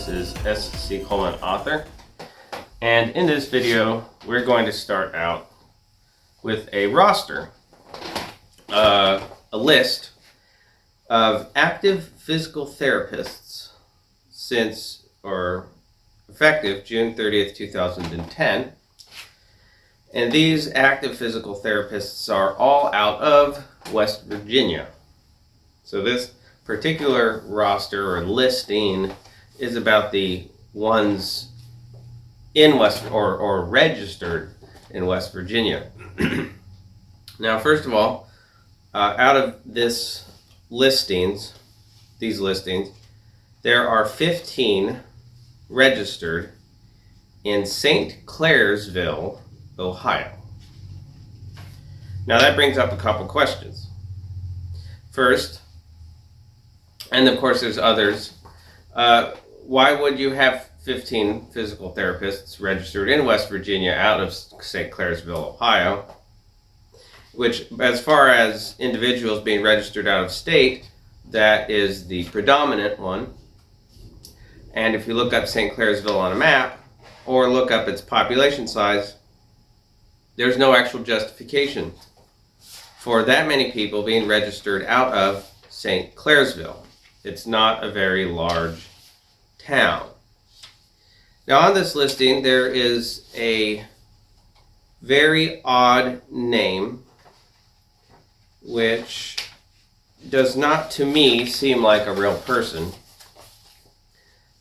This is SC author, and in this video we're going to start out with a roster, a list of active physical therapists since, or effective June 30th, 2010. And these active physical therapists are all out of West Virginia. So this particular roster or listing is about the ones in West or registered in West Virginia. Now, first of all, out of these listings, there are 15 registered in St. Clairsville, Ohio. Now that brings up a couple questions. First, and of course there's others, why would you have 15 physical therapists registered in West Virginia out of St. Clairsville, Ohio? Which, as far as individuals being registered out of state, that is the predominant one. And if you look up St. Clairsville on a map, or look up its population size, there's no actual justification for that many people being registered out of St. Clairsville. It's not a very large town. Now on this listing, there is a very odd name, which does not, to me, seem like a real person.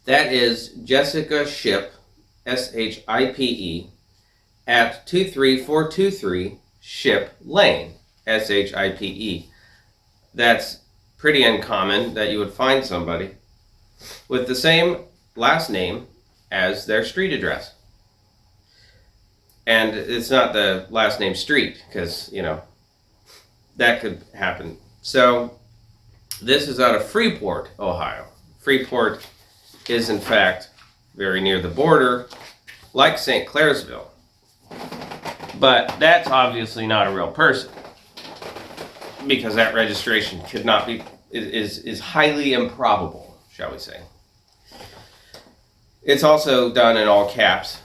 That is Jessica Shippe, SHIPE, at 23423 Shippe Lane, SHIPE. That's pretty uncommon that you would find somebody with the same last name as their street address. And it's not the last name street, because, you know, that could happen. So this is out of Freeport, Ohio. Freeport is, in fact, very near the border, like St. Clairsville. But that's obviously not a real person, because that registration could not be, is highly improbable, shall we say. It's also done in all caps,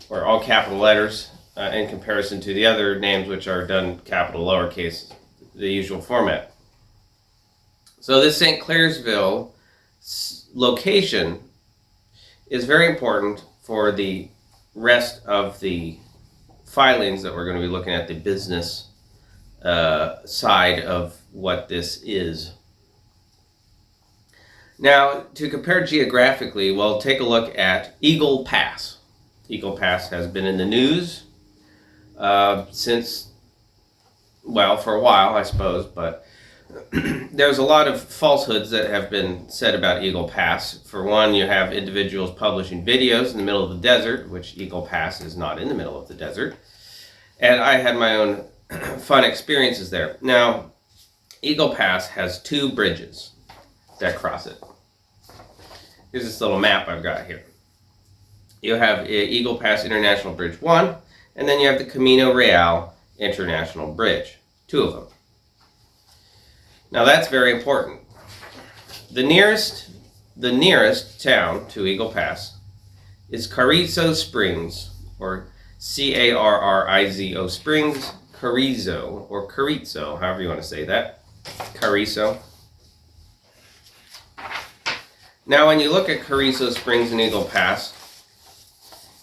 or all capital letters, in comparison to the other names, which are done capital lowercase, the usual format. So this St. Clairsville location is very important for the rest of the filings that we're going to be looking at, the business side of what this is. Now, to compare geographically, we'll take a look at Eagle Pass. Eagle Pass has been in the news since, well, for a while, I suppose, but there's a lot of falsehoods that have been said about Eagle Pass. For one, you have individuals publishing videos in the middle of the desert, which Eagle Pass is not in the middle of the desert. And I had my own fun experiences there. Now, Eagle Pass has two bridges that cross it. Here's this little map I've got here. You have Eagle Pass International Bridge 1, and then you have the Camino Real International Bridge, two of them. Now that's very important. The nearest town to Eagle Pass is Carrizo Springs, or Carrizo Springs, Carrizo, or Carrizo, however you want to say that. Carrizo. Now when you look at Carrizo Springs and Eagle Pass,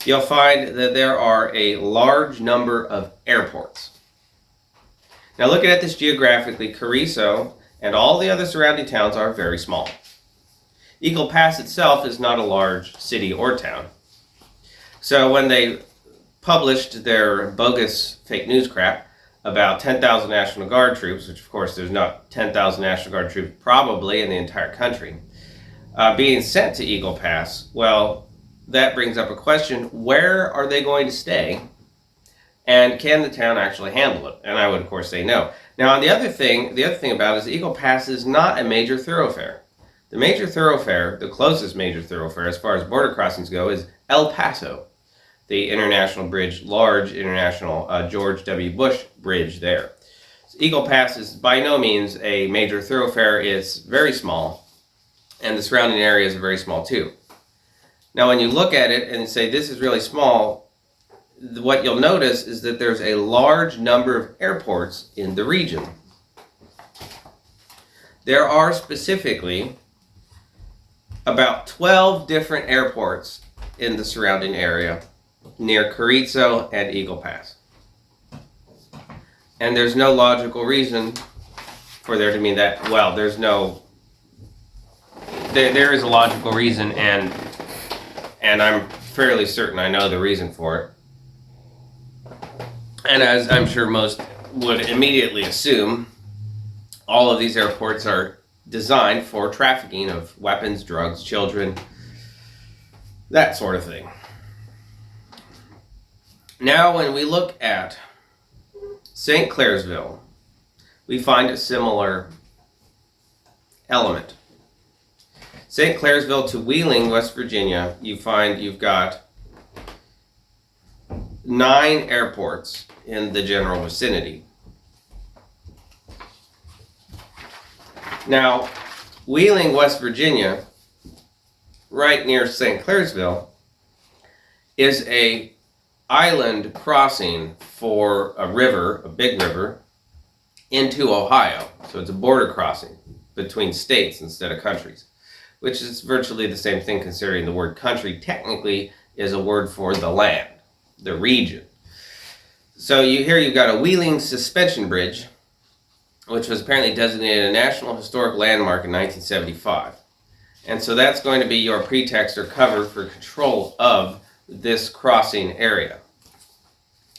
you'll find that there are a large number of airports. Now looking at this geographically, Carrizo and all the other surrounding towns are very small. Eagle Pass itself is not a large city or town. So when they published their bogus fake news crap about 10,000 National Guard troops, which of course there's not 10,000 National Guard troops probably in the entire country, being sent to Eagle Pass, well, that brings up a question: where are they going to stay? And can the town actually handle it? And I would, of course, say no. Now, the other thing about it is Eagle Pass is not a major thoroughfare. The major thoroughfare, the closest major thoroughfare as far as border crossings go, is El Paso, the international bridge, large international George W. Bush bridge there. So Eagle Pass is by no means a major thoroughfare. It's very small, and the surrounding areas are very small too. Now, when you look at it and say this is really small, what you'll notice is that there's a large number of airports in the region. There are specifically about 12 different airports in the surrounding area near Carrizo and Eagle Pass. And there's no logical reason for there to be that. Well, there is a logical reason, and I'm fairly certain I know the reason for it. And as I'm sure most would immediately assume, all of these airports are designed for trafficking of weapons, drugs, children, that sort of thing. Now, when we look at St. Clairsville, we find a similar element. St. Clairsville to Wheeling, West Virginia, you find you've got 9 airports in the general vicinity. Now, Wheeling, West Virginia, right near St. Clairsville, is a island crossing for a river, a big river, into Ohio. So it's a border crossing between states instead of countries, which is virtually the same thing, considering the word country technically is a word for the land, the region. So you've got a Wheeling suspension bridge, which was apparently designated a National Historic Landmark in 1975. And so that's going to be your pretext or cover for control of this crossing area.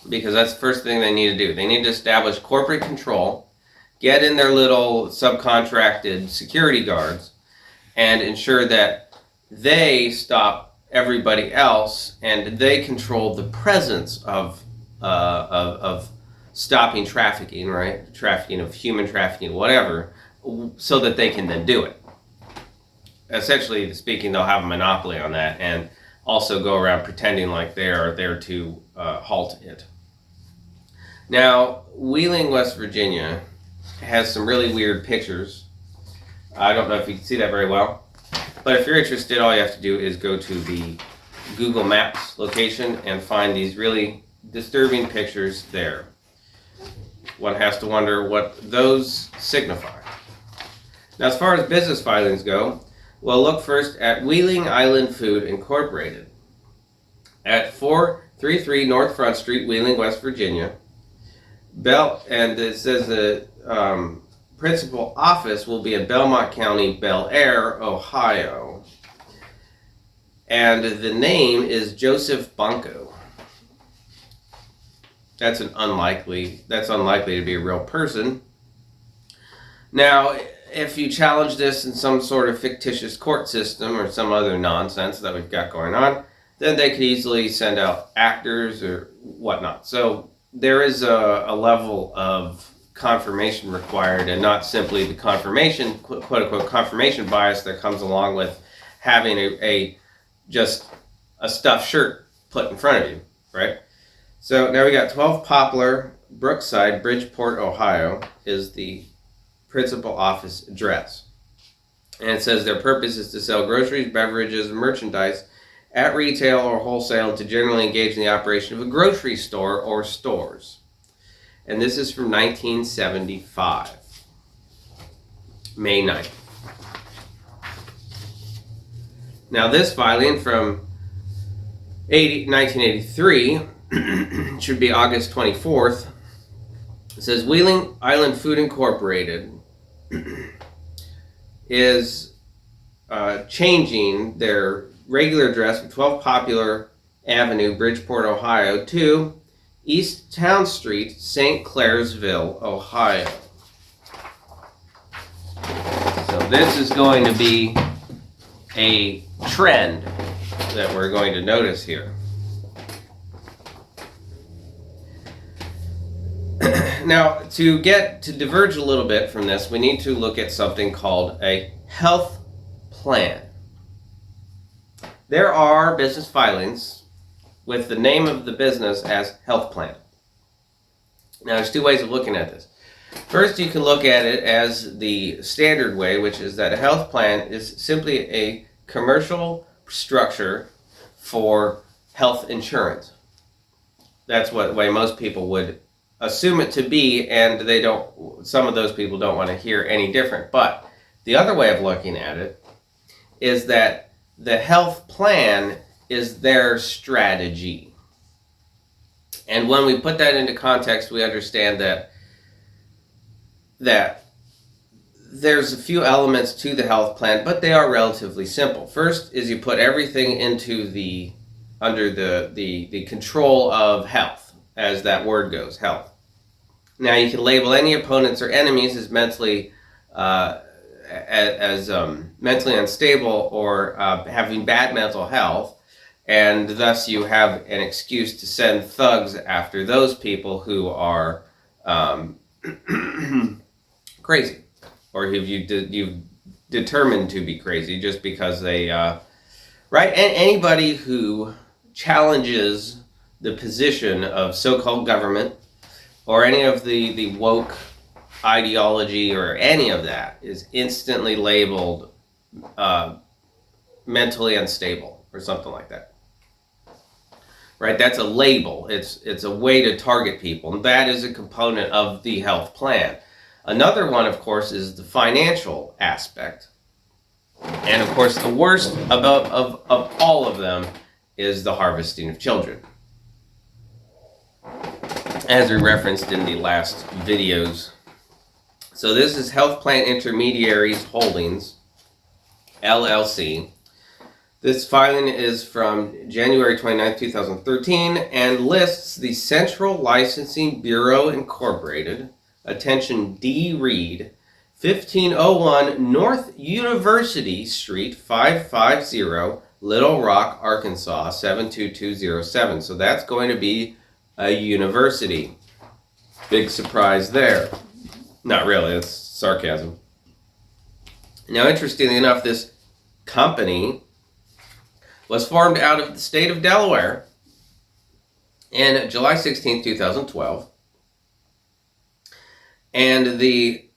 Because that's the first thing they need to do. They need to establish corporate control, get in their little subcontracted security guards, and ensure that they stop everybody else and they control the presence of stopping trafficking, right? Trafficking of human trafficking, whatever, so that they can then do it. Essentially speaking, they'll have a monopoly on that and also go around pretending like they are there to halt it. Now, Wheeling, West Virginia has some really weird pictures. I don't know if you can see that very well, but if you're interested, all you have to do is go to the Google Maps location and find these really disturbing pictures there. One has to wonder what those signify. Now, as far as business filings go, we'll look first at Wheeling Island Food Incorporated at 433 North Front Street, Wheeling, West Virginia. And it says the principal office will be in Belmont County, Bel Air, Ohio. And the name is Joseph Bunko. That's unlikely to be a real person. Now, if you challenge this in some sort of fictitious court system or some other nonsense that we've got going on, then they could easily send out actors or whatnot. So there is a level of confirmation required, and not simply the confirmation, quote-unquote, confirmation bias that comes along with having just a stuffed shirt put in front of you, right? So now we got 12 Poplar, Brookside, Bridgeport, Ohio is the principal office address. And it says their purpose is to sell groceries, beverages, and merchandise at retail or wholesale, and to generally engage in the operation of a grocery store or stores. And this is from 1975, May 9th. Now this filing from 1983 should be August 24th. It says Wheeling Island Food Incorporated is changing their regular address from 12 Poplar Avenue, Bridgeport, Ohio, to East Town Street, St. Clairsville, Ohio. So this is going to be a trend that we're going to notice here. Now, to diverge a little bit from this, we need to look at something called a health plan. There are business filings with the name of the business as health plan. Now, there's two ways of looking at this. First, you can look at it as the standard way, which is that a health plan is simply a commercial structure for health insurance. That's what way most people would assume it to be, and they don't. Some of those people don't want to hear any different. But the other way of looking at it is that the health plan is their strategy. And when we put that into context, we understand that there's a few elements to the health plan, but they are relatively simple. First is you put everything under the control of health, as that word goes, health. Now you can label any opponents or enemies as mentally mentally unstable or having bad mental health, and thus you have an excuse to send thugs after those people who are crazy, or who you've determined to be crazy just because they, right? And anybody who challenges the position of so-called government or any of the woke ideology or any of that is instantly labeled mentally unstable or something like that. Right? That's a label. It's a way to target people, and that is a component of the health plan. Another one, of course, is the financial aspect. And of course, the worst of all of them is the harvesting of children. As we referenced in the last videos. So this is Health Plan Intermediaries Holdings, LLC. This filing is from January 29, 2013, and lists the Central Licensing Bureau Incorporated, attention D. Reed, 1501 North University Street, 550, Little Rock, Arkansas, 72207. So that's going to be a university. Big surprise there. Not really, it's sarcasm. Now, interestingly enough, this company was formed out of the state of Delaware in July 16, 2012. And the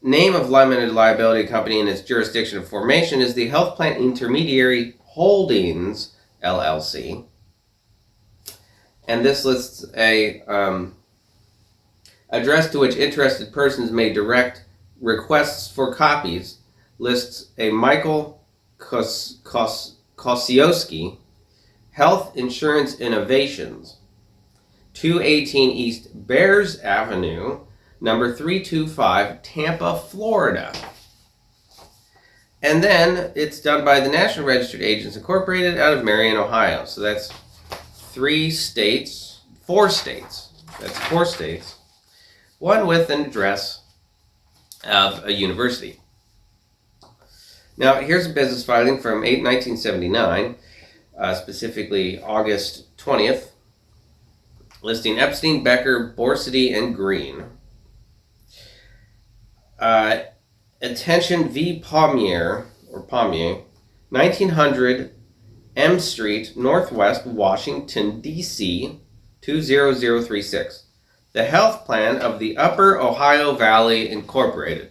name of limited liability company in its jurisdiction of formation is the Health Plan Intermediary Holdings, LLC. And this lists a address to which interested persons may direct requests for copies, lists a Michael Kosiowski, Health Insurance Innovations, 218 East Bears Avenue, number 325, Tampa, Florida. And then it's done by the National Registered Agents Incorporated out of Marion, Ohio. So that's 4 states. That's 4 states. One with an address of a university. Now, here's a business filing from 1979, specifically August 20th, listing Epstein, Becker, Borsody, and Green. Attention V. Pommier, 1900 M Street, Northwest, Washington, D.C., 20036. The health plan of the Upper Ohio Valley Incorporated.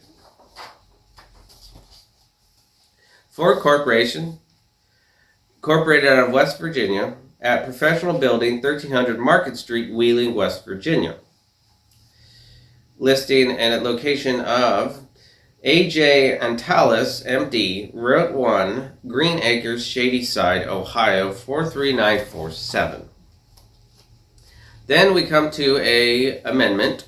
Ford Corporation, incorporated out of West Virginia, at Professional Building, 1300 Market Street, Wheeling, West Virginia. Listing and at location of A.J. Antalis, M.D., Route 1, Green Acres, Shady Side, Ohio, 43947. Then we come to a amendment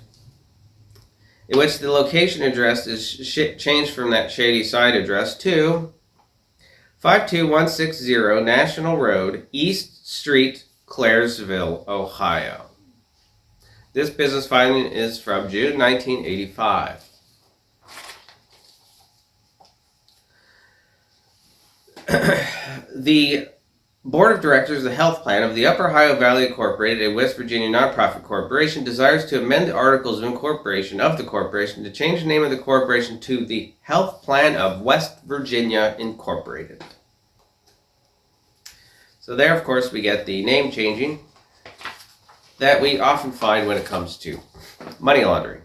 in which the location address is changed from that Shady Side address to 52160 National Road, East Street, Clairsville, Ohio. This business filing is from June 1985. The Board of Directors of the Health Plan of the Upper Ohio Valley Incorporated, a West Virginia nonprofit corporation, desires to amend the articles of incorporation of the corporation to change the name of the corporation to the Health Plan of West Virginia Incorporated. So there, of course, we get the name changing that we often find when it comes to money laundering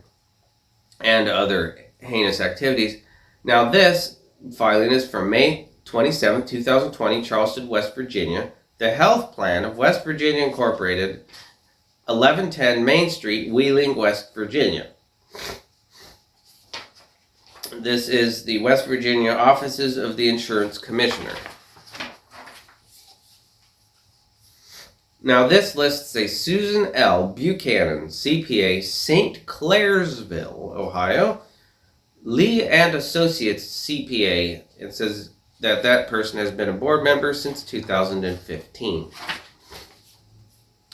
and other heinous activities. Now, this filing is from May 27, 2020, Charleston, West Virginia, the health plan of West Virginia Incorporated, 1110 Main Street, Wheeling, West Virginia. This is the West Virginia offices of the Insurance Commissioner. Now this lists a Susan L. Buchanan, CPA, St. Clairsville, Ohio, Lee and Associates, CPA, and says that that person has been a board member since 2015.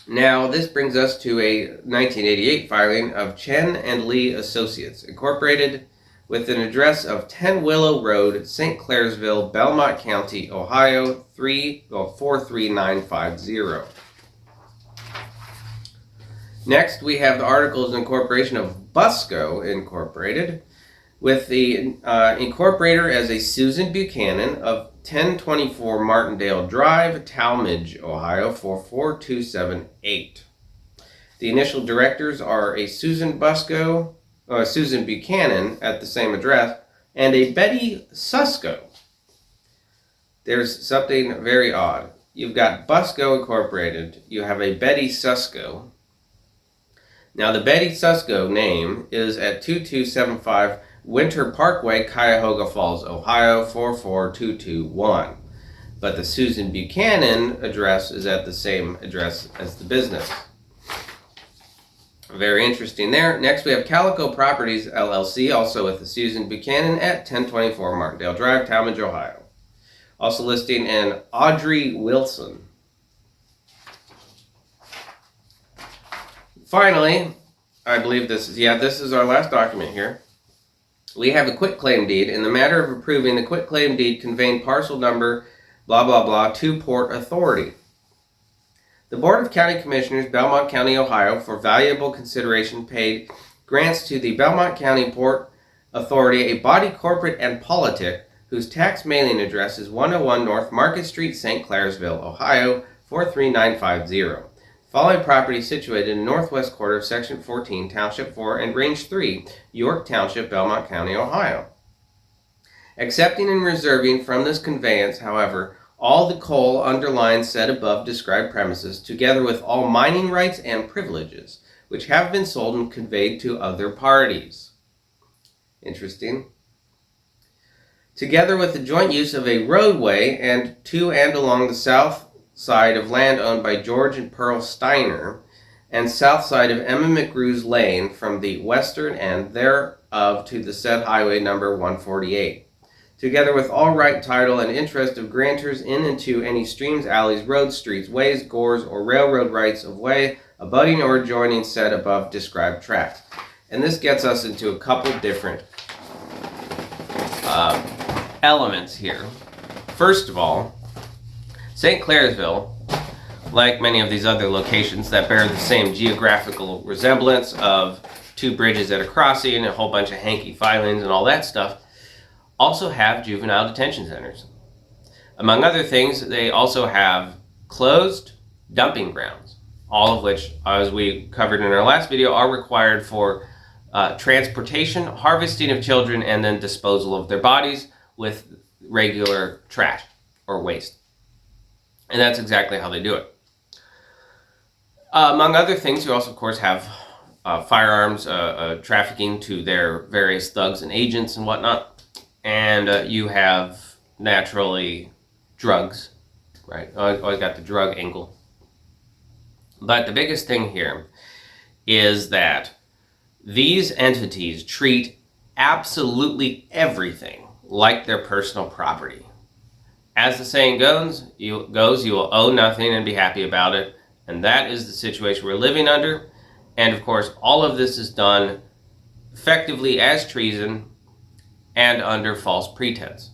Now this brings us to a 1988 filing of Chen and Lee Associates, Incorporated, with an address of 10 Willow Road, St. Clairsville, Belmont County, Ohio, 43950. Next, we have the Articles of Incorporation of Busco Incorporated, with the incorporator as a Susan Buchanan of 1024 Martindale Drive, Talmadge, Ohio, 44278. The initial directors are a Susan Buchanan at the same address, and a Betty Susko. There's something very odd. You've got Busco Incorporated, you have a Betty Susko. Now the Betty Susko name is at 2275 Winter Parkway, Cuyahoga Falls, Ohio, 44221. But the Susan Buchanan address is at the same address as the business. Very interesting there. Next we have Calico Properties, LLC, also with the Susan Buchanan at 1024 Martindale Drive, Talmadge, Ohio. Also listing an Audrey Wilson. Finally, I believe this is our last document here. We have a quitclaim deed in the matter of approving the quitclaim deed conveying parcel number blah blah blah to Port Authority. The Board of County Commissioners, Belmont County, Ohio, for valuable consideration paid, grants to the Belmont County Port Authority a body corporate and politic whose tax mailing address is 101 North Market Street, St. Clairsville, Ohio, 43950. Following property situated in the northwest quarter of Section 14, Township 4, and Range 3, York Township, Belmont County, Ohio. Accepting and reserving from this conveyance, however, all the coal underlined said above described premises, together with all mining rights and privileges, which have been sold and conveyed to other parties. Interesting. Together with the joint use of a roadway and to and along the south side of land owned by George and Pearl Steiner, and south side of Emma McGrew's Lane from the western end thereof to the said highway number 148, together with all right, title, and interest of grantors in and to any streams, alleys, roads, streets, ways, gores, or railroad rights of way abutting or adjoining said above described tract. And this gets us into a couple different elements here. First of all, St. Clairsville, like many of these other locations that bear the same geographical resemblance of two bridges at a crossing, a whole bunch of hanky filings and all that stuff, also have juvenile detention centers. Among other things, they also have closed dumping grounds, all of which, as we covered in our last video, are required for transportation, harvesting of children, and then disposal of their bodies with regular trash or waste. And that's exactly how they do it. Among other things, you also, of course, have firearms trafficking to their various thugs and agents and whatnot. And you have, naturally, drugs, right? Always got the drug angle. But the biggest thing here is that these entities treat absolutely everything like their personal property. As the saying goes, you will owe nothing and be happy about it. And that is the situation we're living under. And of course, all of this is done effectively as treason and under false pretense.